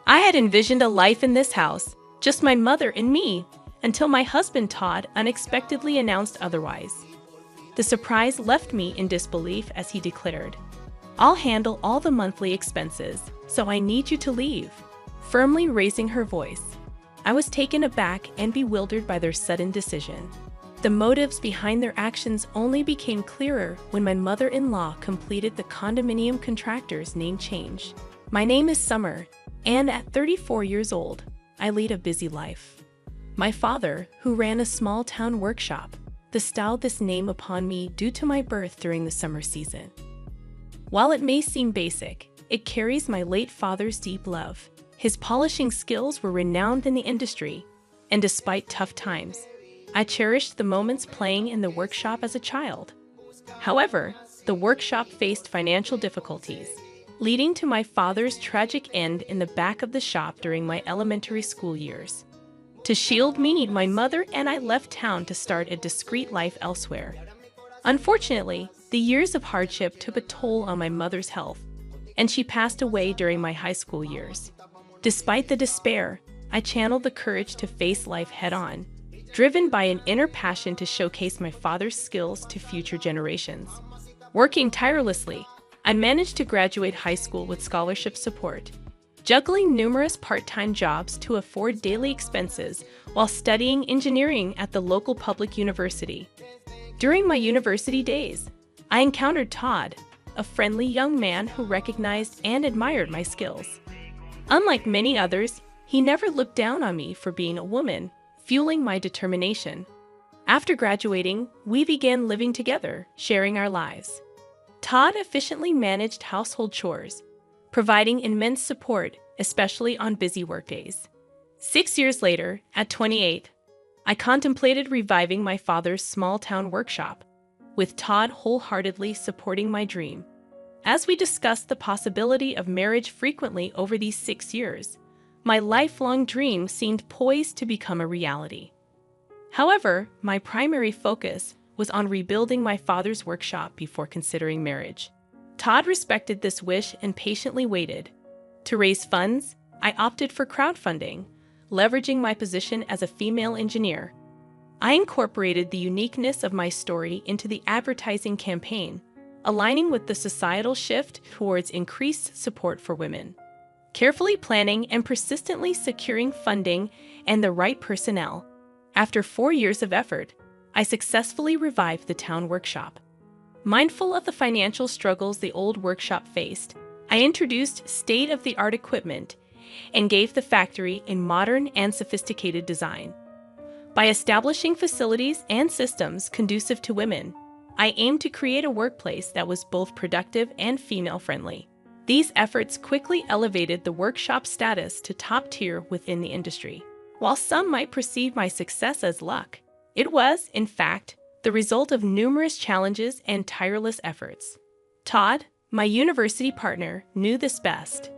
I had envisioned a life in this house, just my mother and me, until my husband Todd unexpectedly announced otherwise. The surprise left me in disbelief as he declared, "I'll handle all the monthly expenses, so I need you to leave," firmly raising her voice. I was taken aback and bewildered by their sudden decision. The motives behind their actions only became clearer when my mother-in-law completed the condominium contractor's name change. My name is Summer, and at 34 years old, I lead a busy life. My father, who ran a small-town workshop, bestowed this name upon me due to my birth during the summer season. While it may seem basic, it carries my late father's deep love. His polishing skills were renowned in the industry, and despite tough times, I cherished the moments playing in the workshop as a child. However, the workshop faced financial difficulties, leading to my father's tragic end in the back of the shop during my elementary school years. To shield me, my mother and I left town to start a discreet life elsewhere. Unfortunately, the years of hardship took a toll on my mother's health, and she passed away during my high school years. Despite the despair, I channeled the courage to face life head-on, driven by an inner passion to showcase my father's skills to future generations. Working tirelessly, I managed to graduate high school with scholarship support, juggling numerous part-time jobs to afford daily expenses while studying engineering at the local public university. During my university days, I encountered Todd, a friendly young man who recognized and admired my skills. Unlike many others, he never looked down on me for being a woman, fueling my determination. After graduating, we began living together, sharing our lives. Todd efficiently managed household chores, providing immense support, especially on busy workdays. 6 years later, at 28, I contemplated reviving my father's small-town workshop, with Todd wholeheartedly supporting my dream. As we discussed the possibility of marriage frequently over these 6 years, my lifelong dream seemed poised to become a reality. However, my primary focus was on rebuilding my father's workshop before considering marriage. Todd respected this wish and patiently waited. To raise funds, I opted for crowdfunding, leveraging my position as a female engineer. I incorporated the uniqueness of my story into the advertising campaign, aligning with the societal shift towards increased support for women. Carefully planning and persistently securing funding and the right personnel, after 4 years of effort, I successfully revived the town workshop. Mindful of the financial struggles the old workshop faced, I introduced state-of-the-art equipment and gave the factory a modern and sophisticated design. By establishing facilities and systems conducive to women, I aimed to create a workplace that was both productive and female-friendly. These efforts quickly elevated the workshop's status to top tier within the industry. While some might perceive my success as luck, it was, in fact, the result of numerous challenges and tireless efforts. Todd, my university partner, knew this best.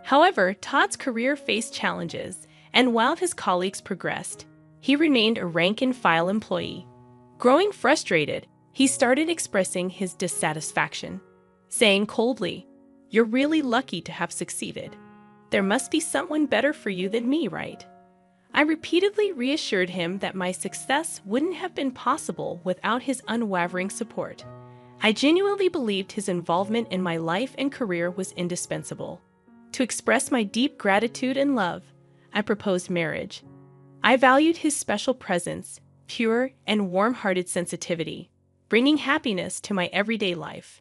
However, Todd's career faced challenges, and while his colleagues progressed, he remained a rank-and-file employee. Growing frustrated, he started expressing his dissatisfaction, saying coldly, "You're really lucky to have succeeded. There must be someone better for you than me, right?" I repeatedly reassured him that my success wouldn't have been possible without his unwavering support. I genuinely believed his involvement in my life and career was indispensable. To express my deep gratitude and love, I proposed marriage. I valued his special presence, pure and warm-hearted sensitivity, bringing happiness to my everyday life.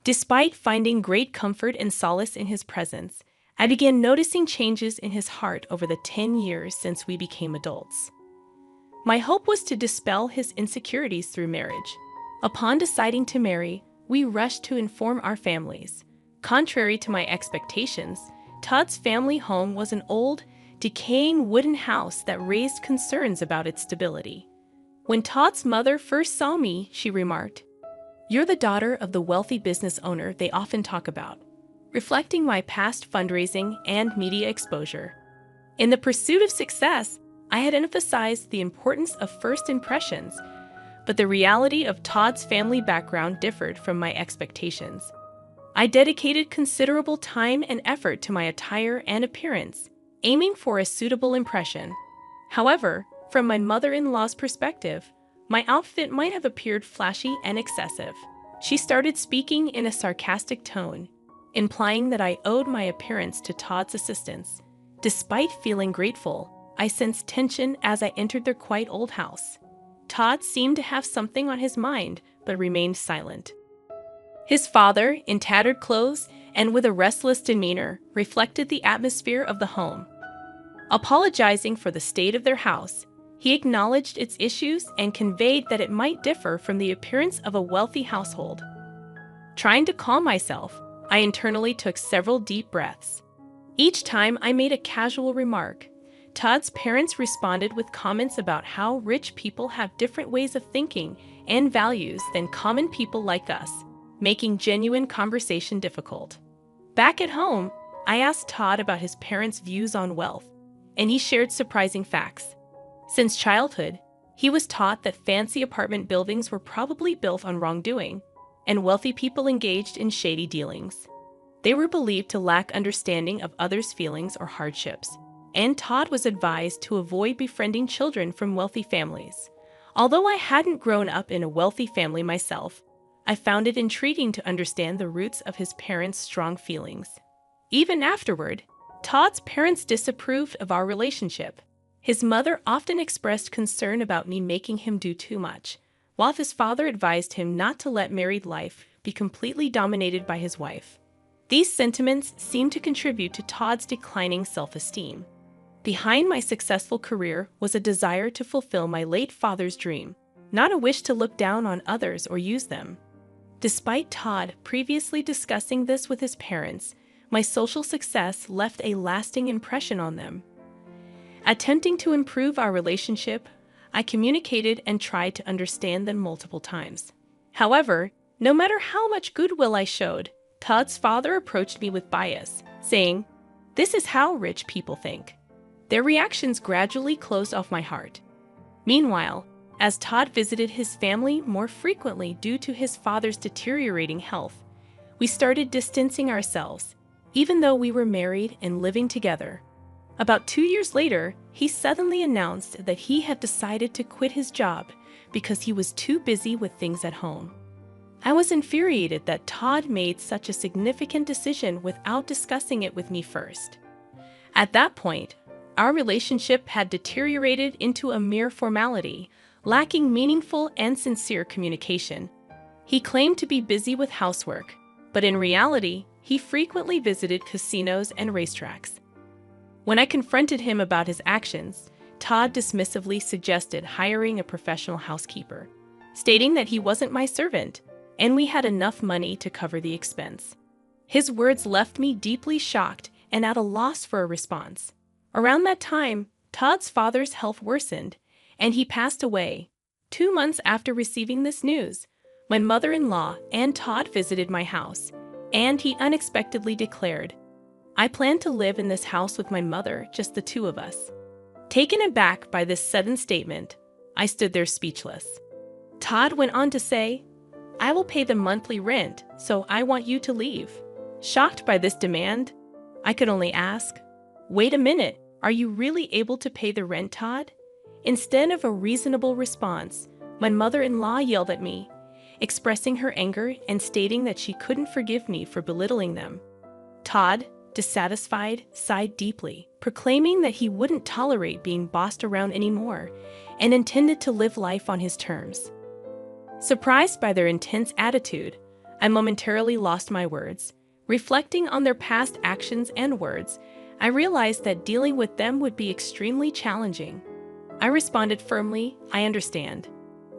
Despite finding great comfort and solace in his presence, I began noticing changes in his heart over the 10 years since we became adults. My hope was to dispel his insecurities through marriage. Upon deciding to marry, we rushed to inform our families. Contrary to my expectations, Todd's family home was an old, decaying wooden house that raised concerns about its stability. When Todd's mother first saw me, she remarked, "You're the daughter of the wealthy business owner they often talk about," reflecting my past fundraising and media exposure. In the pursuit of success, I had emphasized the importance of first impressions, but the reality of Todd's family background differed from my expectations. I dedicated considerable time and effort to my attire and appearance, aiming for a suitable impression. However, from my mother-in-law's perspective, my outfit might have appeared flashy and excessive. She started speaking in a sarcastic tone, implying that I owed my appearance to Todd's assistance. Despite feeling grateful, I sensed tension as I entered their quite old house. Todd seemed to have something on his mind, but remained silent. His father, in tattered clothes and with a restless demeanor, reflected the atmosphere of the home. Apologizing for the state of their house, he acknowledged its issues and conveyed that it might differ from the appearance of a wealthy household. Trying to calm myself, I internally took several deep breaths. Each time I made a casual remark, Todd's parents responded with comments about how rich people have different ways of thinking and values than common people like us, making genuine conversation difficult. Back at home, I asked Todd about his parents' views on wealth, and he shared surprising facts. Since childhood, he was taught that fancy apartment buildings were probably built on wrongdoing, and wealthy people engaged in shady dealings. They were believed to lack understanding of others' feelings or hardships, and Todd was advised to avoid befriending children from wealthy families. Although I hadn't grown up in a wealthy family myself, I found it intriguing to understand the roots of his parents' strong feelings. Even afterward, Todd's parents disapproved of our relationship. His mother often expressed concern about me making him do too much, while his father advised him not to let married life be completely dominated by his wife. These sentiments seemed to contribute to Todd's declining self-esteem. Behind my successful career was a desire to fulfill my late father's dream, not a wish to look down on others or use them. Despite Todd previously discussing this with his parents, my social success left a lasting impression on them. Attempting to improve our relationship, I communicated and tried to understand them multiple times. However, no matter how much goodwill I showed, Todd's father approached me with bias, saying, "This is how rich people think." Their reactions gradually closed off my heart. Meanwhile, as Todd visited his family more frequently due to his father's deteriorating health, we started distancing ourselves, even though we were married and living together. About 2 years later, he suddenly announced that he had decided to quit his job because he was too busy with things at home. I was infuriated that Todd made such a significant decision without discussing it with me first. At that point, our relationship had deteriorated into a mere formality, lacking meaningful and sincere communication. He claimed to be busy with housework, but in reality, he frequently visited casinos and racetracks. When I confronted him about his actions, Todd dismissively suggested hiring a professional housekeeper, stating that he wasn't my servant, and we had enough money to cover the expense. His words left me deeply shocked and at a loss for a response. Around that time, Todd's father's health worsened, and he passed away. 2 months after receiving this news, my mother-in-law and Todd visited my house, and he unexpectedly declared, "I plan to live in this house with my mother, just the two of us." Taken aback by this sudden statement, I stood there speechless. Todd went on to say, "I will pay the monthly rent, so I want you to leave." Shocked by this demand, I could only ask, "Wait a minute, are you really able to pay the rent, Todd?" Instead of a reasonable response, my mother-in-law yelled at me, expressing her anger and stating that she couldn't forgive me for belittling them. Todd, dissatisfied, sighed deeply, proclaiming that he wouldn't tolerate being bossed around anymore and intended to live life on his terms. Surprised by their intense attitude, I momentarily lost my words. Reflecting on their past actions and words, I realized that dealing with them would be extremely challenging. I responded firmly, "I understand.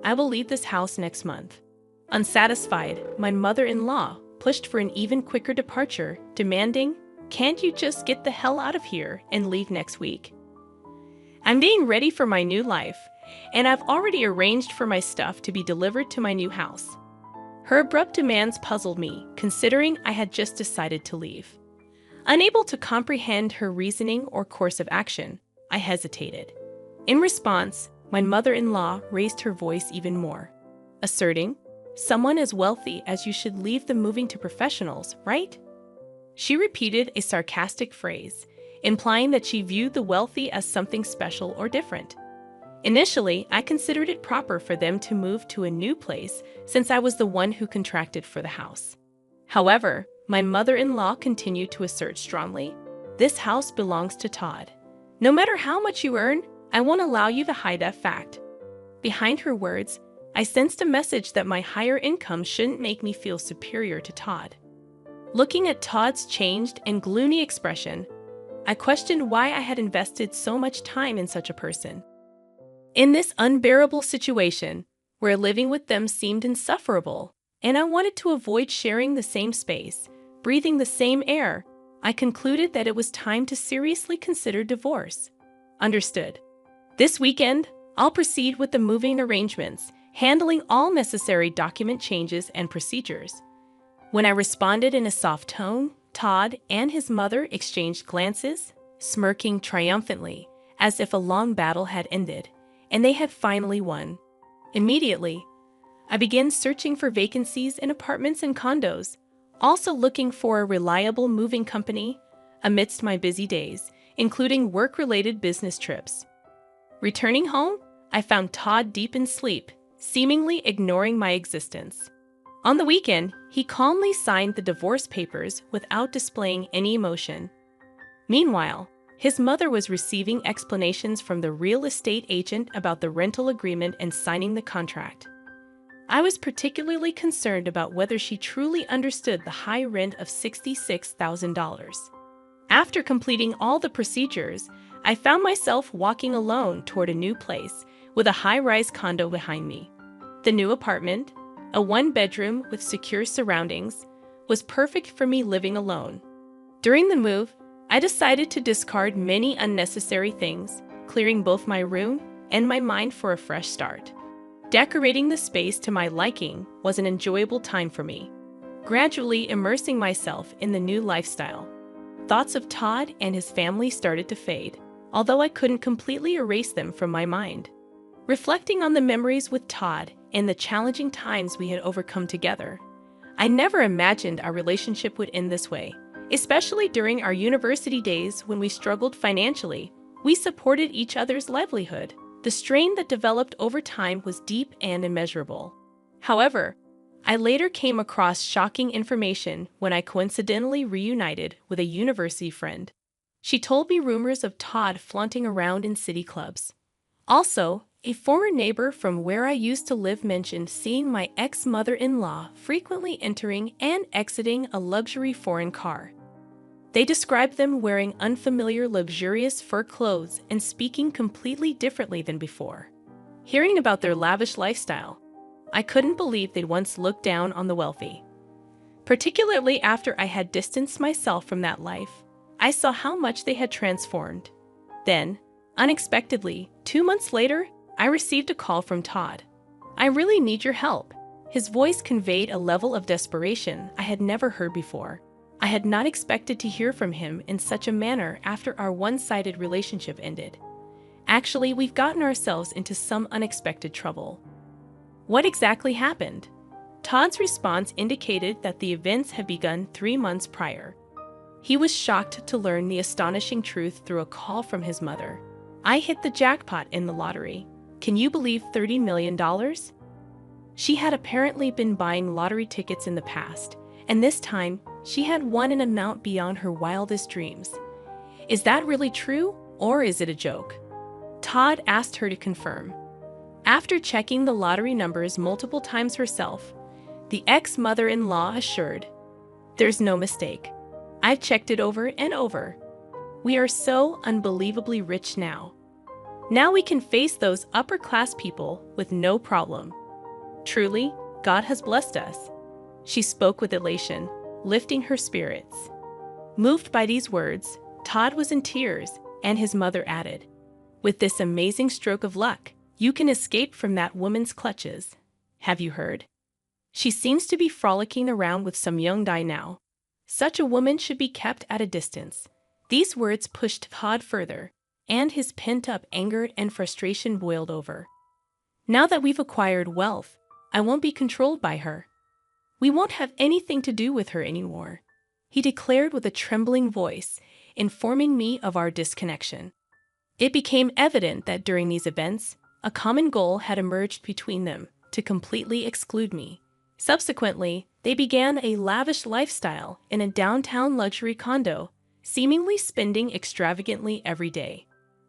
I will leave this house next month." Unsatisfied, my mother-in-law pushed for an even quicker departure, demanding, "Can't you just get the hell out of here and leave next week?" I'm being ready for my new life, and I've already arranged for my stuff to be delivered to my new house. Her abrupt demands puzzled me, considering I had just decided to leave. Unable to comprehend her reasoning or course of action, I hesitated. In response, my mother-in-law raised her voice even more, asserting, Someone as wealthy as you should leave them moving to professionals, right? She repeated a sarcastic phrase, implying that she viewed the wealthy as something special or different. Initially, I considered it proper for them to move to a new place since I was the one who contracted for the house. However, my mother-in-law continued to assert strongly, "This house belongs to Todd. No matter how much you earn, I won't allow you to hide that fact." Behind her words, I sensed a message that my higher income shouldn't make me feel superior to Todd. Looking at Todd's changed and gloomy expression, I questioned why I had invested so much time in such a person. In this unbearable situation, where living with them seemed insufferable, and I wanted to avoid sharing the same space, breathing the same air, I concluded that it was time to seriously consider divorce. Understood. This weekend, I'll proceed with the moving arrangements, handling all necessary document changes and procedures. When I responded in a soft tone, Todd and his mother exchanged glances, smirking triumphantly, as if a long battle had ended, and they had finally won. Immediately, I began searching for vacancies in apartments and condos, also looking for a reliable moving company amidst my busy days, including work-related business trips. Returning home, I found Todd deep in sleep, seemingly ignoring my existence. On the weekend, he calmly signed the divorce papers without displaying any emotion. Meanwhile, his mother was receiving explanations from the real estate agent about the rental agreement and signing the contract. I was particularly concerned about whether she truly understood the high rent of $66,000. After completing all the procedures, I found myself walking alone toward a new place with a high-rise condo behind me. The new apartment, a one-bedroom with secure surroundings, was perfect for me living alone. During the move, I decided to discard many unnecessary things, clearing both my room and my mind for a fresh start. Decorating the space to my liking was an enjoyable time for me, gradually immersing myself in the new lifestyle. Thoughts of Todd and his family started to fade, although I couldn't completely erase them from my mind. Reflecting on the memories with Todd and the challenging times we had overcome together, I never imagined our relationship would end this way. Especially during our university days when we struggled financially, we supported each other's livelihood. The strain that developed over time was deep and immeasurable. However, I later came across shocking information when I coincidentally reunited with a university friend. She told me rumors of Todd flaunting around in city clubs. Also, a former neighbor from where I used to live mentioned seeing my ex-mother-in-law frequently entering and exiting a luxury foreign car. They described them wearing unfamiliar luxurious fur clothes and speaking completely differently than before. Hearing about their lavish lifestyle, I couldn't believe they'd once looked down on the wealthy. Particularly after I had distanced myself from that life, I saw how much they had transformed. Then, unexpectedly, 2 months later, I received a call from Todd. "I really need your help." His voice conveyed a level of desperation I had never heard before. I had not expected to hear from him in such a manner after our one-sided relationship ended. Actually, we've gotten ourselves into some unexpected trouble. What exactly happened? Todd's response indicated that the events had begun 3 months prior. He was shocked to learn the astonishing truth through a call from his mother. "I hit the jackpot in the lottery. Can you believe $30 million? She had apparently been buying lottery tickets in the past, and this time, she had won an amount beyond her wildest dreams. Is that really true, or is it a joke?" Todd asked her to confirm. After checking the lottery numbers multiple times herself, the ex-mother-in-law assured, "There's no mistake. I've checked it over and over. We are so unbelievably rich now. Now we can face those upper-class people with no problem. Truly, God has blessed us." She spoke with elation, lifting her spirits. Moved by these words, Todd was in tears, and his mother added, "With this amazing stroke of luck, you can escape from that woman's clutches. Have you heard? She seems to be frolicking around with some young guy now. Such a woman should be kept at a distance." These words pushed Todd further, and his pent-up anger and frustration boiled over. "Now that we've acquired wealth, I won't be controlled by her. We won't have anything to do with her anymore," he declared with a trembling voice, informing me of our disconnection. It became evident that during these events, a common goal had emerged between them to completely exclude me. Subsequently, they began a lavish lifestyle in a downtown luxury condo, seemingly spending extravagantly every day.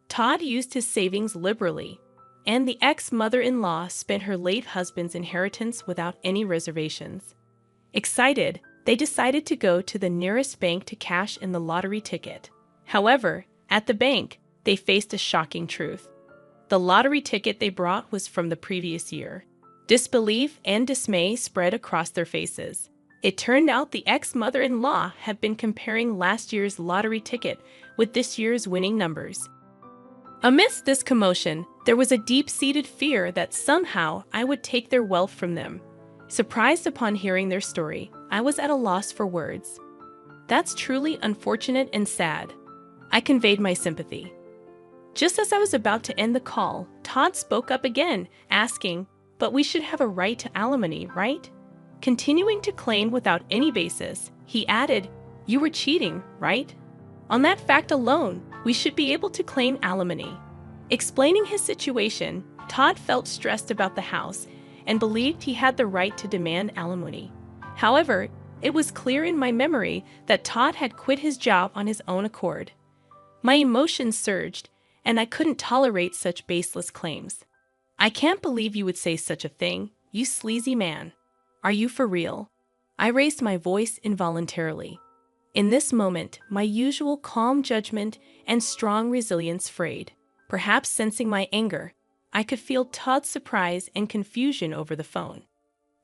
Todd used his savings liberally, and the ex-mother-in-law spent her late husband's inheritance without any reservations. Excited, they decided to go to the nearest bank to cash in the lottery ticket. However, at the bank, they faced a shocking truth. The lottery ticket they brought was from the previous year. Disbelief and dismay spread across their faces. It turned out the ex-mother-in-law had been comparing last year's lottery ticket with this year's winning numbers. Amidst this commotion, there was a deep-seated fear that somehow I would take their wealth from them. Surprised upon hearing their story, I was at a loss for words. "That's truly unfortunate and sad," I conveyed my sympathy. Just as I was about to end the call, Todd spoke up again, asking, "But we should have a right to alimony, right?" Continuing to claim without any basis, he added, "You were cheating, right? On that fact alone, we should be able to claim alimony." Explaining his situation, Todd felt stressed about the house and believed he had the right to demand alimony. However, it was clear in my memory that Todd had quit his job on his own accord. My emotions surged, and I couldn't tolerate such baseless claims. "I can't believe you would say such a thing, you sleazy man. Are you for real?" I raised my voice involuntarily. In this moment, my usual calm judgment and strong resilience frayed. Perhaps sensing my anger, I could feel Todd's surprise and confusion over the phone.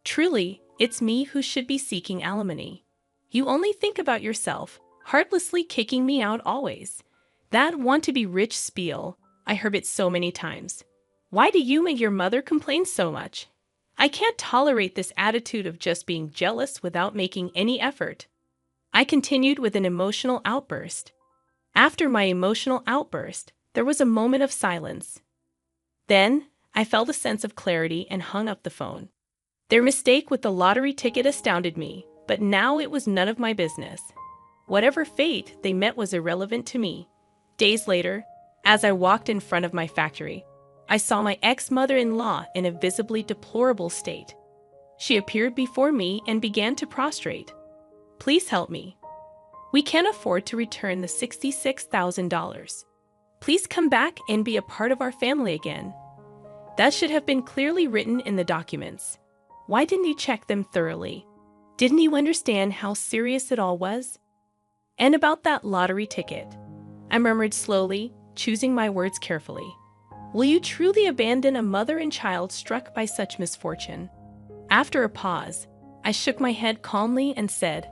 "Truly, it's me who should be seeking alimony. You only think about yourself, heartlessly kicking me out always. That want-to-be-rich spiel, I heard it so many times. Why do you and your mother complain so much? I can't tolerate this attitude of just being jealous without making any effort." I continued with an emotional outburst. After my emotional outburst, there was a moment of silence. Then, I felt a sense of clarity and hung up the phone. Their mistake with the lottery ticket astounded me, but now it was none of my business. Whatever fate they met was irrelevant to me. Days later, as I walked in front of my factory, I saw my ex-mother-in-law in a visibly deplorable state. She appeared before me and began to prostrate. "Please help me. We can't afford to return the $66,000. Please come back and be a part of our family again." That should have been clearly written in the documents. Why didn't you check them thoroughly? Didn't you understand how serious it all was? "And about that lottery ticket," I murmured slowly, choosing my words carefully. "Will you truly abandon a mother and child struck by such misfortune?" After a pause, I shook my head calmly and said,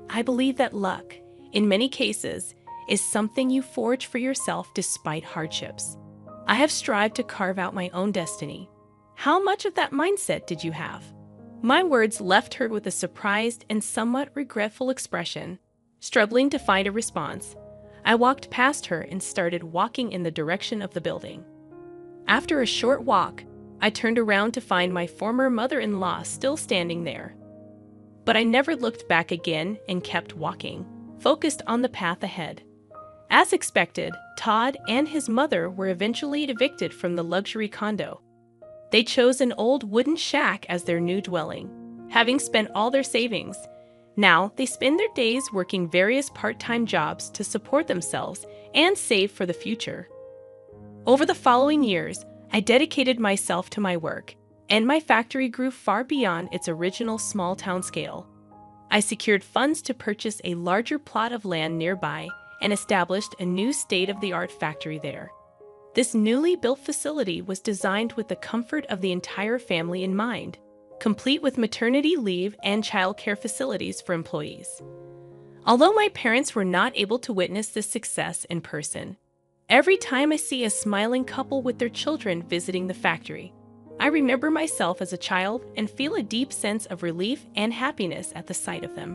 "I believe that luck, in many cases, is something you forge for yourself despite hardships. I have strived to carve out my own destiny. How much of that mindset did you have?" My words left her with a surprised and somewhat regretful expression. Struggling to find a response, I walked past her and started walking in the direction of the building. After a short walk, I turned around to find my former mother-in-law still standing there. But I never looked back again and kept walking, focused on the path ahead. As expected, Todd and his mother were eventually evicted from the luxury condo. They chose an old wooden shack as their new dwelling, having spent all their savings. Now, they spend their days working various part-time jobs to support themselves and save for the future. Over the following years, I dedicated myself to my work, and my factory grew far beyond its original small-town scale. I secured funds to purchase a larger plot of land nearby and established a new state-of-the-art factory there. This newly built facility was designed with the comfort of the entire family in mind, complete with maternity leave and childcare facilities for employees. Although my parents were not able to witness this success in person, every time I see a smiling couple with their children visiting the factory, I remember myself as a child and feel a deep sense of relief and happiness at the sight of them.